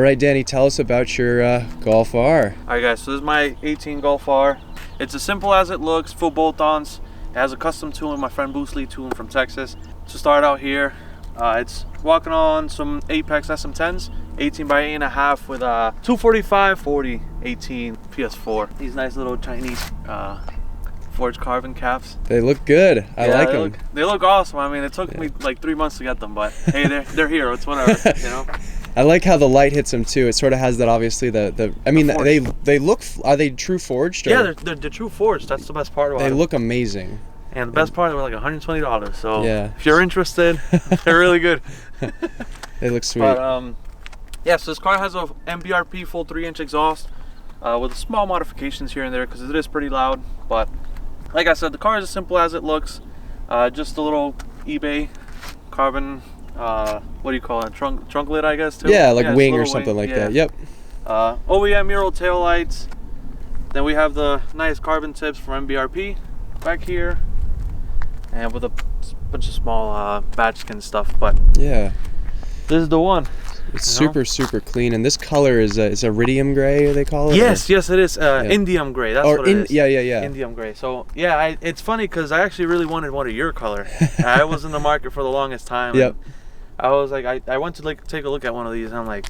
right, Danny, tell us about your Golf R. All right, guys, so this is my 18 Golf R. It's as simple as it looks, full bolt-ons. It has a custom tune, my friend Bruce Lee tune from Texas. To start out here, it's walking on some Apex SM10s, 18 by 8.5 with 245, 40, 18 PS4. These nice little Chinese forged carbon caps. They look good. I like them. They look awesome. I mean, it took me like 3 months to get them, but hey, they're here. It's whatever, you know. I like how the light hits them too. It sort of has that, obviously, I mean, they look, are they true forged? Or? Yeah, they're true forged. That's the best part about it. They look amazing. And the best part, they were like $120. So yeah, if you're interested, they're really good. They look sweet. But yeah, so this car has a MBRP full 3-inch exhaust with small modifications here and there because it is pretty loud. But like I said, the car is as simple as it looks. Just a little eBay carbon. What do you call it? Trunk lid, I guess, too? Yeah, like wing or something like that. Yep. OEM mural tail lights. Then we have the nice carbon tips from MBRP back here, and with a bunch of small badge skin stuff. But yeah, this is the one. It's super clean, and this color is iridium gray, they call it. Yes, yes, it is. Indium gray. That's what it is. Yeah. Indium gray. So yeah, it's funny because I actually really wanted one of your color. I was in the market for the longest time. Yep. I was like, I went to like take a look at one of these, and I'm like,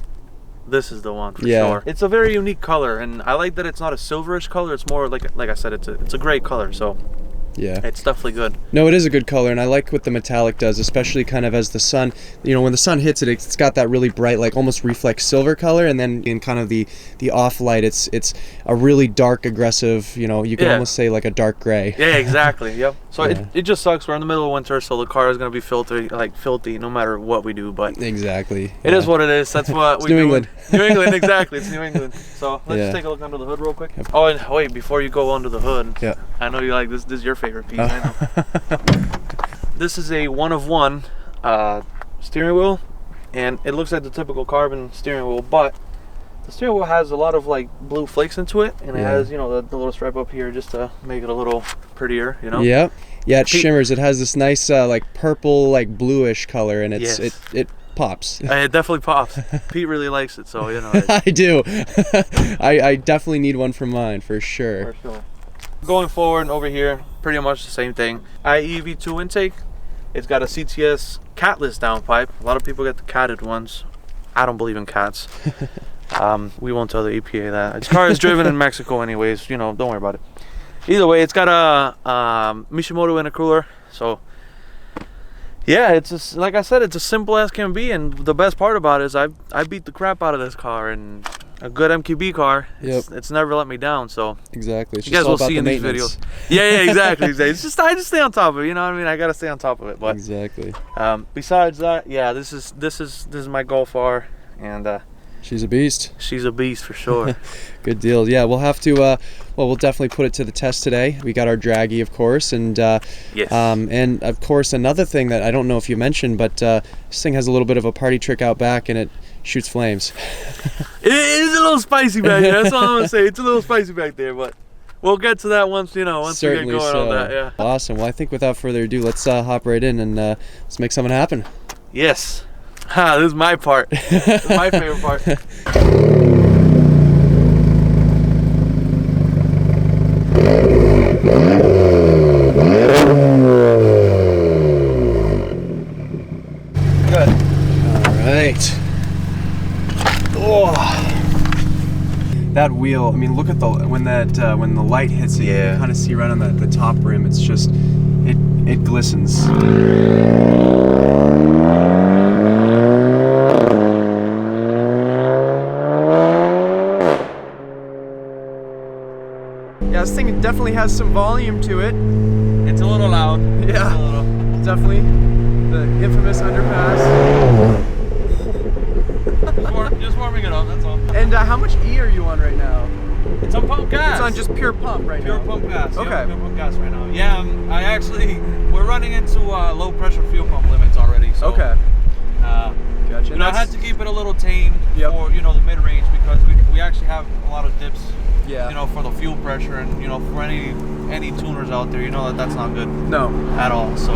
this is the one for sure. It's a very unique color, and I like that it's not a silverish color. It's more like I said, it's a gray color. So yeah, it's definitely good. No, it is a good color, and I like what the metallic does, especially kind of as the sun, you know, when the sun hits it, it's got that really bright, like almost reflex silver color, and then in kind of the off light, it's a really dark, aggressive, you know, you can almost say like a dark gray. Yeah, exactly. Yep. So it just sucks. We're in the middle of winter, so the car is going to be filthy no matter what we do. But exactly, it is what it is. That's what we do. New England. New England, exactly. It's New England. So let's just take a look under the hood real quick. Yep. Oh, and wait, before you go under the hood, I know you like this. This is your favorite piece. I know. This is a 1-of-1 steering wheel, and it looks like the typical carbon steering wheel, but the steering wheel has a lot of like blue flakes into it, and it has, you know, the little stripe up here just to make it a little prettier, you know. Yeah, it shimmers. It has this nice like purple, like bluish color, and it pops. It definitely pops. Pete really likes it, so you know. I do. I definitely need one for mine for sure. For sure. Going forward over here, pretty much the same thing. IE V2 intake. It's got a CTS catless downpipe. A lot of people get the catted ones. I don't believe in cats. We won't tell the EPA that. This car is driven in Mexico anyways, you know, don't worry about it. Either way, it's got a Mishimoto intercooler. So yeah, it's just, like I said, it's as simple as can be, and the best part about it is I beat the crap out of this car, and a good MQB car, it's never let me down. So exactly, you guys will see in these videos. Yeah, exactly. It's just I just stay on top of it. You know what I mean? I gotta stay on top of it. But exactly. Besides that, yeah, this is my Golf R, and she's a beast. She's a beast for sure. Good deal. Yeah, we'll have to. Well, we'll definitely put it to the test today. We got our draggy, of course, and and of course another thing that I don't know if you mentioned, but this thing has a little bit of a party trick out back, and it shoots flames. It is a little spicy back there. That's all I'm gonna say. It's a little spicy back there, but we'll get to that once we get going on that. Yeah. Awesome. Well, I think without further ado, let's hop right in and let's make something happen. Yes. This is my part. This is my favorite part. Good. All right. Oh. That wheel, I mean, look at when the light hits it, you can kind of see right on the top rim. It's just, it glistens. Yeah, this thing definitely has some volume to it. It's a little loud. Yeah, definitely the infamous underpass. Just warming it up, that's all. And how much E are you on right now? It's on pump gas. It's on just pure pump right now. Pure pump gas. Okay. Yeah, pure pump gas right now. Yeah, we're running into low pressure fuel pump limits already. So, okay. Gotcha. You know, I had to keep it a little tame for, you know, the mid range, because we actually have a lot of dips. Yeah. You know, for the fuel pressure, and you know, for any tuners out there, you know that's not good. No. At all. So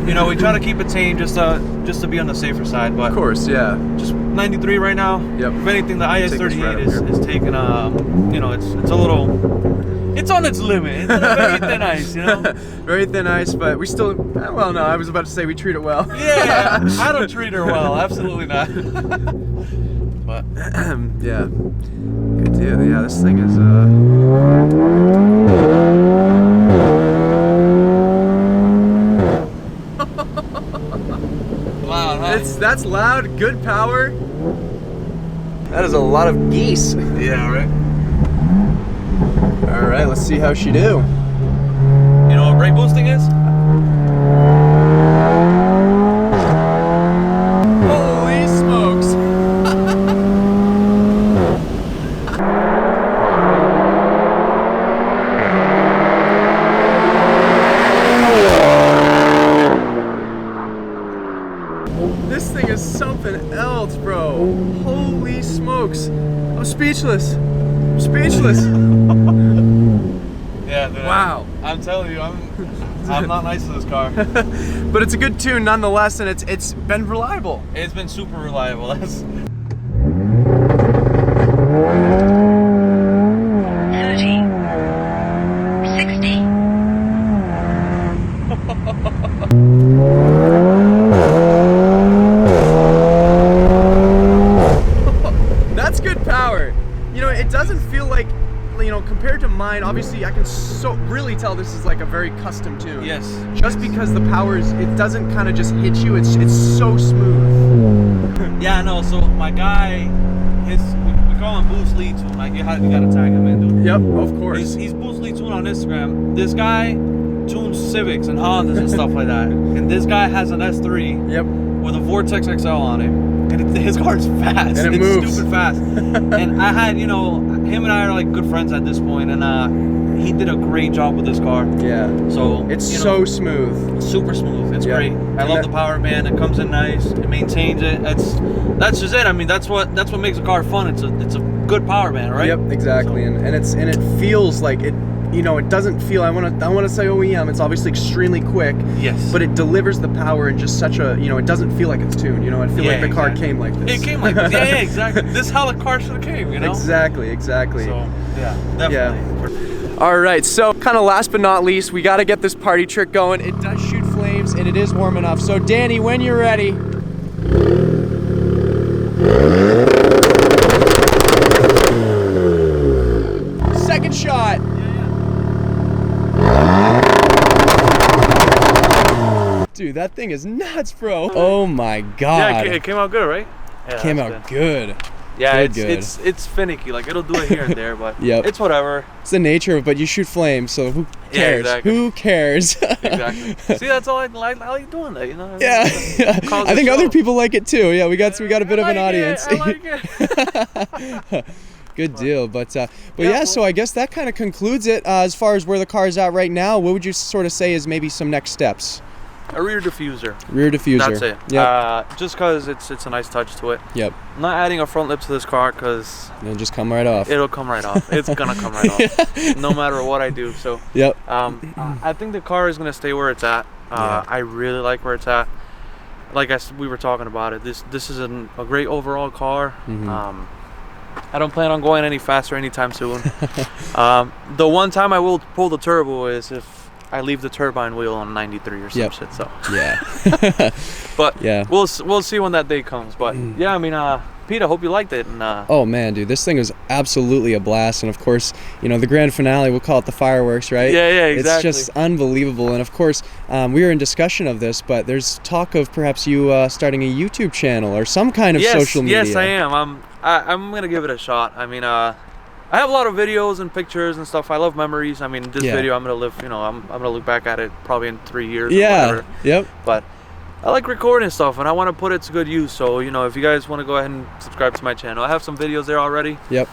you know, we try to keep it tame just to be on the safer side. But of course, yeah. Just 93 right now. Yep. If anything, the IS38 is taking you know, it's a little, it's on its limit. It's very thin ice, you know. Very thin ice, but we still. Well, no, I was about to say we treat it well. Yeah, I don't treat her well. Absolutely not. But yeah, good deal. Yeah, this thing is. loud, huh? That's loud. Good power. That is a lot of geese. Yeah, right. All right, let's see how she do. You know what brake boosting is? Holy smokes! This thing is something else, bro. Holy smokes! I'm speechless. I'm speechless. Yeah, dude, wow. I'm telling you, I'm not nice to this car. But it's a good tune nonetheless, and it's been reliable. It's been super reliable. That's 30, 60. That's good power. You know, it doesn't feel like, you know, compared to mine, obviously I can really tell this is like a very custom tune. yes. Just because the power is, it doesn't kind of just hit you, it's so smooth. Yeah, no. So my guy, we call him Boost Lee Tune. Like you gotta tag him in, dude. Yep, of course. He's Boost Lee Tune on Instagram. This guy tunes Civics and Hondas and stuff like that. And this guy has an S3 Yep. with a Vortex XL on it. And his car's fast. And it it's moves. stupid fast. And I had, you know, him and I are like good friends at this point, and he did a great job with this car. Yeah. So It's you so know, smooth. super smooth. It's Yeah. great. I And love the power band. It comes in nice. It maintains it. That's just it. I mean, that's what makes a car fun. It's a good power band, right? Yep, exactly. And it feels like it. You know, it doesn't feel. I want to say OEM. It's obviously extremely quick. Yes. But it delivers the power in just such a. You know, it doesn't feel like it's tuned. You know, it feels like the car exactly. came like this. It came like this. Yeah, exactly. This is how the car should have came. You know. Exactly. So yeah, definitely. Yeah. All right, so kind of last but not least, we got to get this party trick going. It does shoot flames and it is warm enough. So Danny, when you're ready. Second shot. Dude, that thing is nuts, bro. Oh my God. Yeah, it came out good, right? Yeah, Came out good. Yeah, Good. it's finicky. Like it'll do it here and there, but Yep. it's whatever. It's the nature of it, but you shoot flames, so who Yeah, cares? exactly. Who cares? Exactly. See, that's all I like doing that, you know. Yeah, Cause I think the other show. people like it too. Yeah, we got a bit of an audience. I like it. Good deal, but yeah. well- So I guess that kind of concludes it as far as where the car's at right now. What would you sort of say is maybe some next steps? A rear diffuser. Rear diffuser. That's it. Yep. Just because it's a nice touch to it. Yep. I'm not adding a front lip to this car because It'll just come right off. it'll come right off. It's gonna come right off, no matter what I do. So Yep. I think the car is gonna stay where it's at. Yeah. I really like where it's at. Like we were talking about it. This is a great overall car. Mhm. I don't plan on going any faster anytime soon. The one time I will pull the turbo is if I leave the turbine wheel on 93 or some Yep. shit. So Yeah. but Yeah. we'll see when that day comes. But yeah, I mean, Pete, I hope you liked it. And Oh man, dude, this thing is absolutely a blast, and of course, you know, the grand finale, we'll call it the fireworks, right? Yeah, exactly. It's just unbelievable, and of course, we were in discussion of this, but there's talk of perhaps you starting a YouTube channel or some kind of social media. Yes, I am. I'm gonna give it a shot. I mean, I have a lot of videos and pictures and stuff. I love memories. I mean, this Yeah. video, I'm gonna live. You know, I'm gonna look back at it probably in 3 years. Or Yeah. whatever. Yep. But I like recording stuff, and I want to put it to good use. So, you know, if you guys want to go ahead and subscribe to my channel, I have some videos there already. Yep.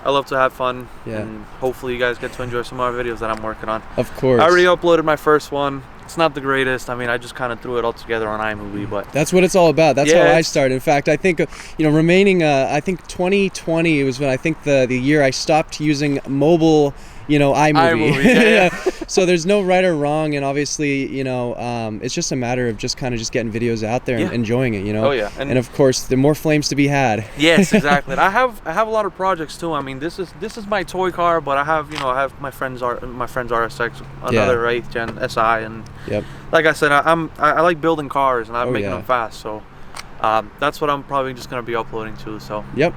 I love to have fun, Yeah. and hopefully you guys get to enjoy some more videos that I'm working on. Of course. I already uploaded my first one. It's not the greatest. I mean, I just kind of threw it all together on iMovie, but That's what it's all about. That's Yeah, how I it's- started. In fact, I think, you know, remaining, I think 2020 was when I think the year I stopped using mobile, iMovie. Yeah. So there's no right or wrong, and obviously, it's just a matter of just kind of just getting videos out there and enjoying it, Oh yeah, and of course, the more flames to be had. Yes, exactly. I have a lot of projects too. I mean, this is my toy car, but I have my friend's RSX, another 8th gen SI, and like I said, I like building cars and I'm making them fast, so. That's what I'm probably just gonna be uploading to. So. No,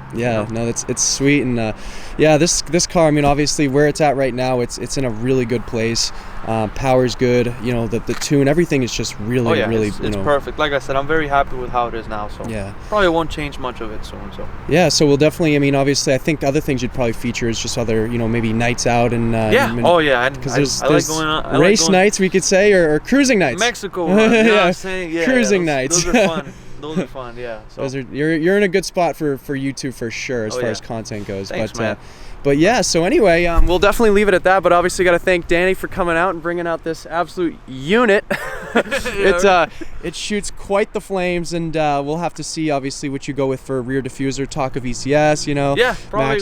it's sweet, and this car. I mean, obviously where it's at right now, it's in a really good place. Power's good. The tune, everything is just really, really. It's perfect. Like I said, I'm very happy with how it is now. So probably won't change much of it soon. So. So we'll definitely. I mean, obviously, I think other things you'd probably feature is just other, maybe nights out and. Because there's going on race nights, we could say, or cruising nights. Mexico. You know what I'm saying? Cruising nights. Those are fun. Those are fun, So. You're in a good spot for you two for sure as far as content goes. Thanks, man. But yeah, so anyway, we'll definitely leave it at that. But obviously, got to thank Danny for coming out and bringing out this absolute unit. It shoots quite the flames, and we'll have to see obviously what you go with for a rear diffuser. Talk of ECS, Yeah, probably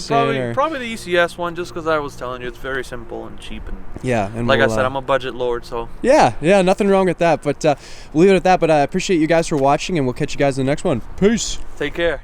the ECS one, just because I was telling you it's very simple and cheap, and and like I said, I'm a budget lord, so nothing wrong with that. But we'll leave it at that. But I appreciate you guys for watching, and we'll catch you guys in the next one. Peace. Take care.